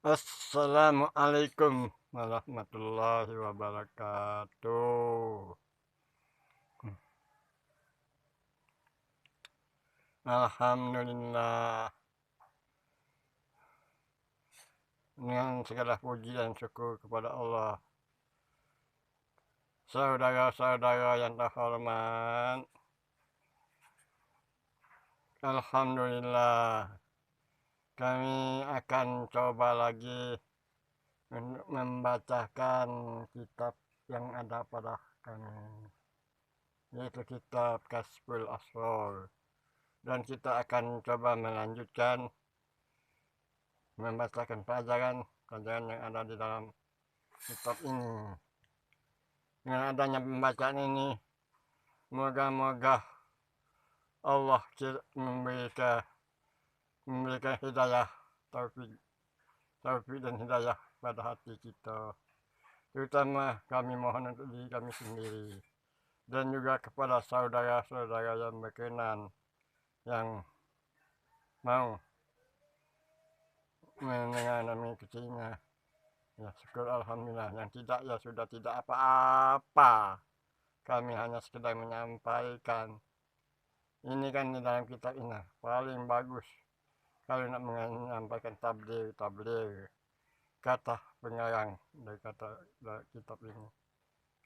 Assalamualaikum warahmatullahi wabarakatuh. Alhamdulillah, dengan segala puji dan syukur kepada Allah. Saudara-saudara yang terhormat, alhamdulillah, kami akan coba lagi untuk membacakan kitab yang ada pada kami, yaitu kitab Kasful Asrar. Dan kita akan coba melanjutkan membacakan pelajaran yang ada di dalam kitab ini. Dengan adanya pembacaan ini, moga-moga Allah memberikan hidayah, taufik dan hidayah pada hati kita. Terutama kami mohon untuk diri kami sendiri dan juga kepada saudara-saudara yang berkenan yang mau mendengar dan mengikutinya. Ya, syukur alhamdulillah. Yang tidak, ya sudah tidak apa-apa. Kami hanya sekedar menyampaikan. Ini kan di dalam kitab ini paling bagus kalau nak menyampaikan tabligh, kata pengarang dari kitab ini.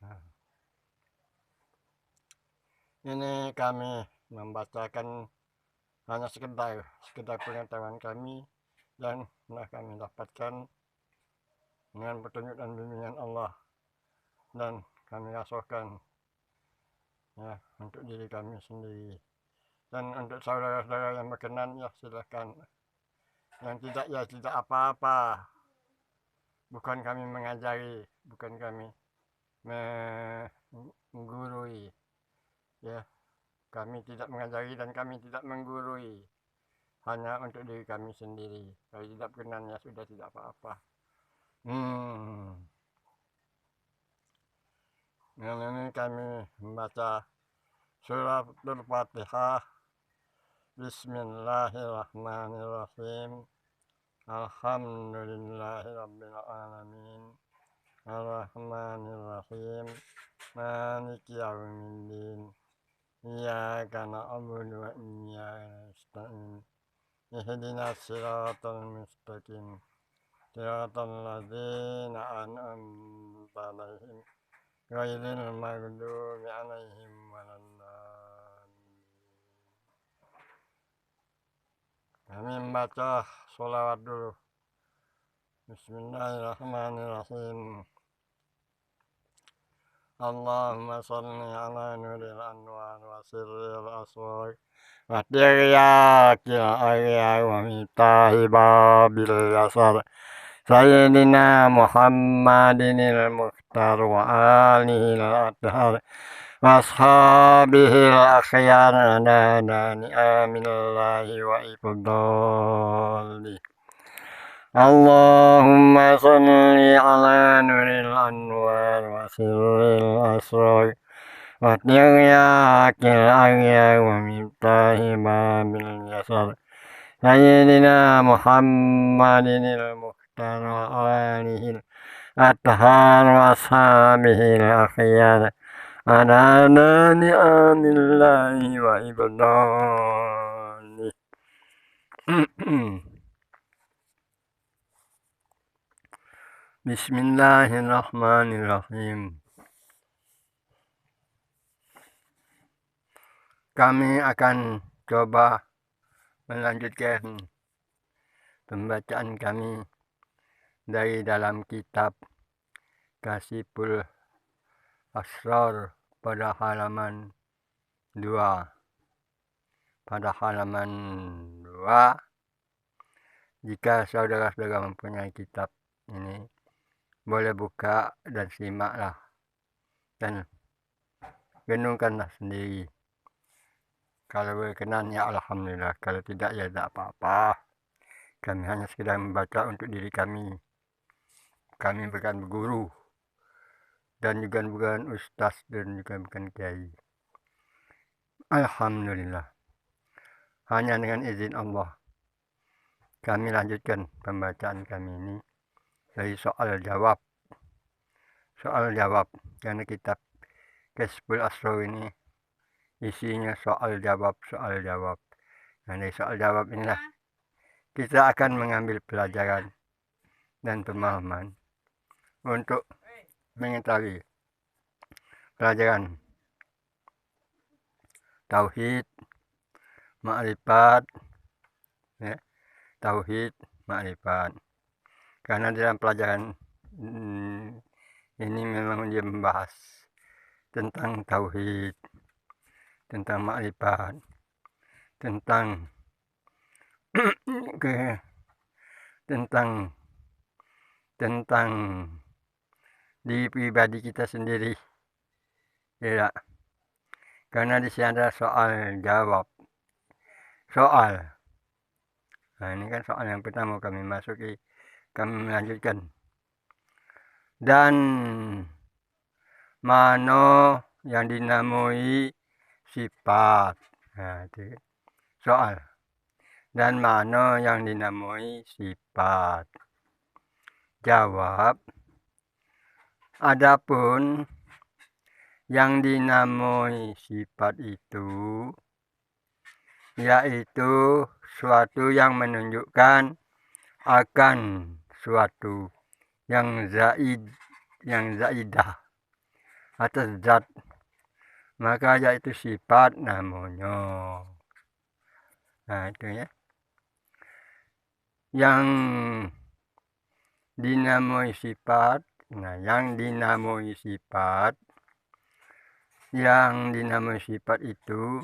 Nah, ini kami membacakan hanya sekedar pengetahuan kami yang telah kami dapatkan dengan petunjuk dan bimbingan Allah, dan kami rasakan ya untuk diri kami sendiri. Dan untuk saudara-saudara yang berkenan, ya silakan. Yang tidak, ya tidak apa-apa. Bukan kami mengajari, bukan kami menggurui. Ya, kami tidak mengajari dan kami tidak menggurui. Hanya untuk diri kami sendiri. Kalau tidak berkenan, ya sudah tidak apa-apa. Yang ini kami membaca surat Al-Fatihah. Bismillahirrahmanirrahim. Alhamdulillahirabbil alamin. Arrahmanirrahim. Maliki yaumiddin. Iyyaka na'budu wa iyyaka nasta'in. Ihdinas siratal mustaqim. Siratal ladzina an'amta 'alaihim ghairil maghdubi 'alaihim waladdallin. Kami membaca sholawat dulu. Bismillahirrahmanirrahim. Allahumma sholli ala nuril anwar wa sirril asrar wa tiryakil aryar wa mitahi babil yasar Sayyidina Muhammadinil Mukhtar wa alihil adhar wa ashabihil akhyar nadani aminallahi wa ibdalli. Allahumma salli ala nuril anwar wa sirril asrar wa tiryakil aryar wa mitahi babil yasar Sayyidina Muhammadinil Mukhtar wa alihil adhar wa ashabihil akhyar adadani amillahi wa ibdalli. Bismillahirrahmanirrahim. Kami akan coba melanjutkan pembacaan kami dari dalam kitab Kasful Asrar pada halaman 2. Pada halaman 2, jika saudara-saudara mempunyai kitab ini, boleh buka dan simaklah dan renungkanlah sendiri. Kalau berkenan, ya alhamdulillah. Kalau tidak, ya tidak apa-apa. Kami hanya sekedar membaca untuk diri kami. Kami bukan guru dan juga bukan ustaz dan juga bukan kiai. Alhamdulillah. Hanya dengan izin Allah kami lanjutkan pembacaan kami ini dari soal jawab. Soal jawab, karena kitab Kashful Asrar ini isinya soal jawab. Nah, dari soal jawab inilah kita akan mengambil pelajaran dan pemahaman untuk mengetahui pelajaran tauhid, makrifat, ya, tauhid, makrifat. Karena dalam pelajaran ini memang dia membahas tentang tauhid, tentang makrifat, tentang tentang diri pribadi kita sendiri, ya. Karena di sini ada soal jawab. Nah, ini kan soal yang pertama kami melanjutkan. Dan mana yang dinamai sifat? Nah, itu soal. Dan mana yang dinamai sifat? Jawab. Adapun yang dinamai sifat itu yaitu suatu yang menunjukkan akan suatu yang zaidah atas zat, maka yaitu sifat namanya. Nah, itu ya. Yang dinamai sifat, yang dinamai sifat itu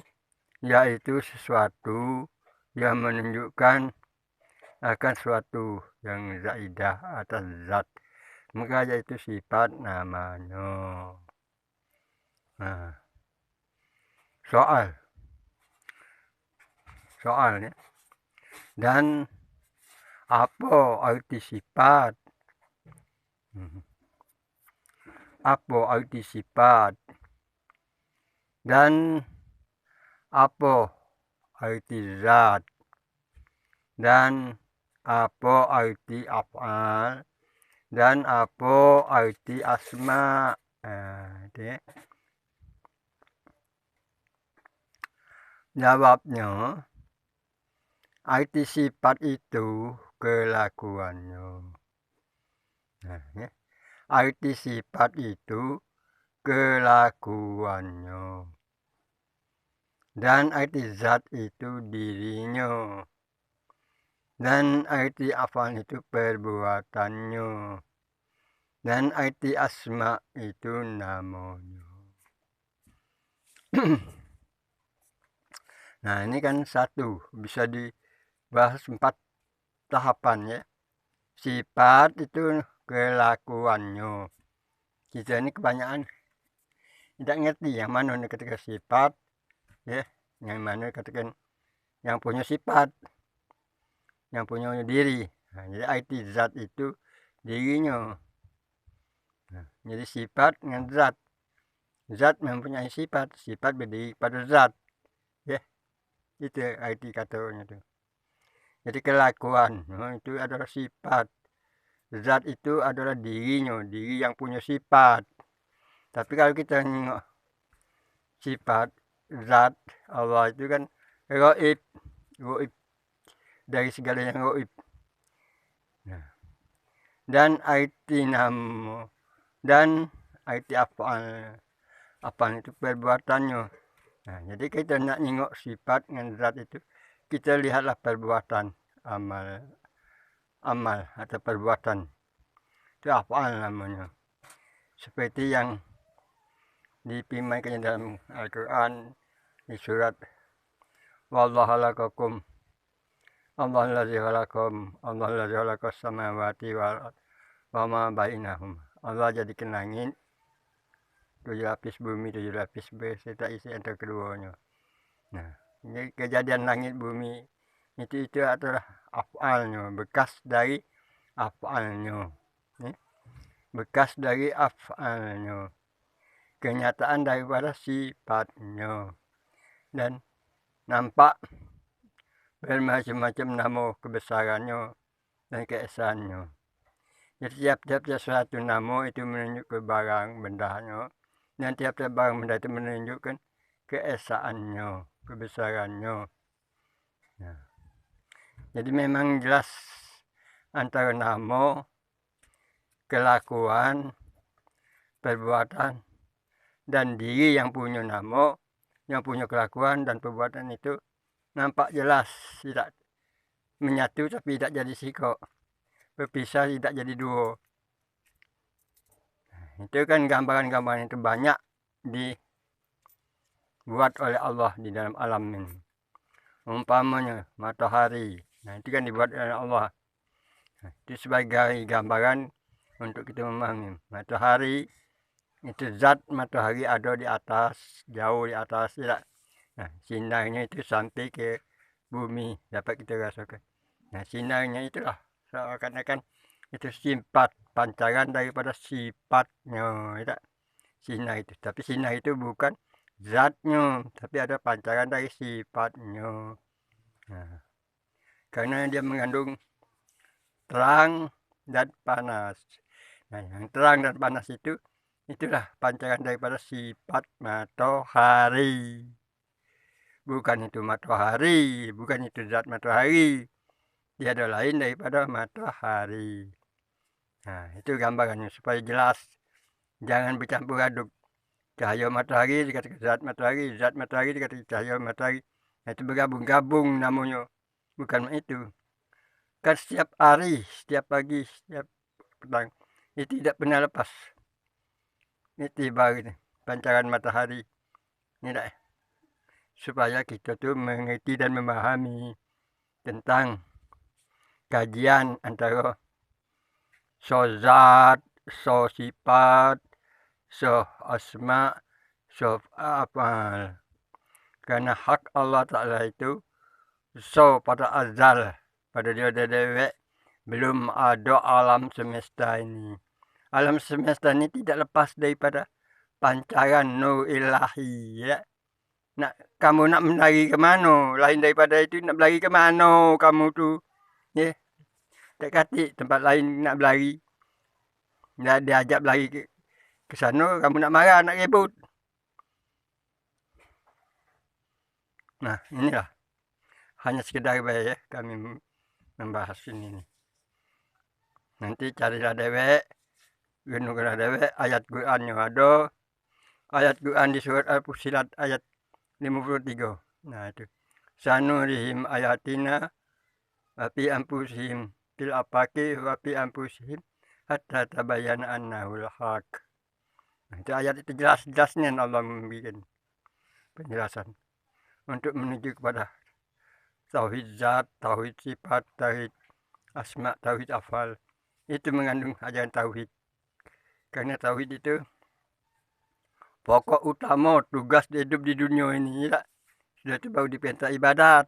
yaitu sesuatu yang menunjukkan akan suatu yang zaidah atas zat, maka yaitu sifat namanya. Nah, soalnya. Dan apa arti sifat? Apa arti sifat? Dan apa arti zat? Dan apa arti af'al? Dan apa arti asma? Jawabnya, arti sifat itu kelakuannya. Nah, ya. Arti sifat itu kelakuannya. Dan arti zat itu dirinya. Dan arti afal itu perbuatannya. Dan arti asma itu namanya. Nah, ini kan satu, bisa dibahas 4 tahapan ya. Sifat itu kelakuannya. Kita ini kebanyakan tidak ngerti yang mana ketika sifat, ya, yang mana katakan yang punya sifat, yang punya diri. Nah, jadi arti zat itu dirinya. Nah, jadi sifat dengan zat mempunyai sifat berdiri pada zat, ya, itu arti katanya itu. Jadi kelakuan itu adalah sifat, zat itu adalah dirinya, diri yang punya sifat. Tapi kalau kita nengok sifat zat Allah itu kan gaib dari segala yang gaib. Nah, dan arti nama dan arti afal itu perbuatannya. Nah, jadi kita nak nengok sifat dengan zat itu, kita lihatlah perbuatan amal atau perbuatan, itu afal namanya. Seperti yang dipirmankan dalam Al-Quran di surat wallahu khalaqakum Allahu allazi khalaqakum Allahu allazi khalaqas samawati wal wa ma bainahum. Allah jadikan langit 7 lapis, bumi 7 lapis beserta isi antara keduanya. Nah, ini kejadian langit bumi itu adalah afalnya, bekas dari afalnya, bekas dari afalnya, kenyataan daripada sifatnya, dan nampak bermacam-macam nama kebesarannya dan keesaannya. Jadi tiap-tiap suatu nama itu menunjuk ke barang bendanya, dan tiap-tiap barang benda itu menunjukkan keesaannya, kebesarannya. Nah, jadi memang jelas antara nama, kelakuan, perbuatan, dan diri yang punya nama, yang punya kelakuan dan perbuatan itu nampak jelas, tidak menyatu tapi tidak jadi sikok, berpisah tidak jadi dua. Itu kan gambaran-gambaran itu banyak dibuat oleh Allah di dalam alam ini. Umpamanya matahari, nah itu kan dibuat oleh Allah. Nah, itu sebagai gambaran untuk kita memahami matahari itu zat matahari ada di atas, jauh di atas, tidak. Nah, sinarnya itu sampai ke bumi dapat kita rasakan. Nah, sinarnya itulah seakan-akan itu sifat pancaran daripada sifatnya, tidak. Sinar itu, tapi sinar itu bukan zatnya, tapi ada pancaran dari sifatnya. Nah, karena dia mengandung terang dan panas. Nah, yang terang dan panas itu itulah pancaran daripada sifat matahari. Bukan itu matahari, bukan itu zat matahari. Dia ada lain daripada matahari. Nah, itu gambarannya supaya jelas. Jangan bercampur aduk. Cahaya matahari dikatakan zat matahari dikatakan cahaya matahari. Nah, itu bergabung-gabung namanya. Bukan itu. Kan setiap hari, setiap pagi, setiap petang. Itu tidak pernah lepas. Itu baru pancaran matahari. Tidak. Supaya kita tuh mengerti dan memahami tentang kajian antara zat, sifat, asma, afal. Karena hak Allah Ta'ala itu pada azal, pada dia dewek belum ada alam semesta ini. Alam semesta ini tidak lepas daripada pancaran nur ilahi, ya. Kamu nak melari ke mana? Lain daripada itu nak berlari ke mana kamu tu? Ya. Tak katik tempat lain nak berlari. Nak diajak berlari ke sana, kamu nak marah, nak ribut. Nah, inilah. Hanya sekedar ya kami membahas ini. Nanti carilah dewek, renunglah dewek, ayat Qurannya ada. Ayat Quran di surat Al-Fussilat ayat 53. Nah itu. Sanurihim ayatina wafi anfusihim fil afaqi wafi anfusihim hatta tabayyana annahul haq. Nah, itu ayat itu jelas-jelasnya Allah memberikan penjelasan untuk menuju kepada tauhid zat, tauhid sifat, tauhid asma, tauhid afal. Itu mengandung ajaran tauhid. Karena tauhid itu pokok utama tugas hidup di dunia ini, ya. Sudah itu baru diperintah ibadat.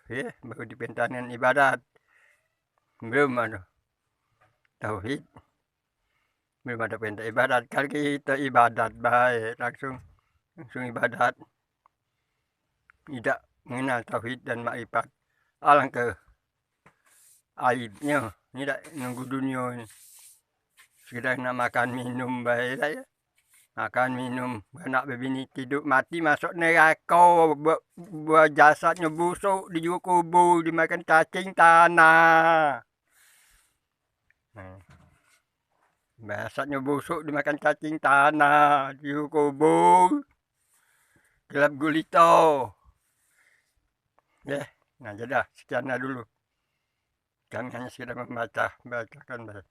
Ya, baru diperintah dengan ibadat. Belum ada tauhid. Belum ada perintah ibadat. Kalau kita ibadat baik, langsung ibadat. Tidak mengenal tauhid dan makrifat. Alangkah aibnya. Tidak nunggu dunia ini. Sekedar nak makan minum baik, ya. Makan minum, anak berbini tidur mati masuk neraka, buat jasadnya busuk di kubur, dimakan cacing tanah. Jasadnya busuk dimakan cacing tanah di kubur, gelap gulita. Ya, nah jadi sekian dulu. Kami hanya sekedar membacakan.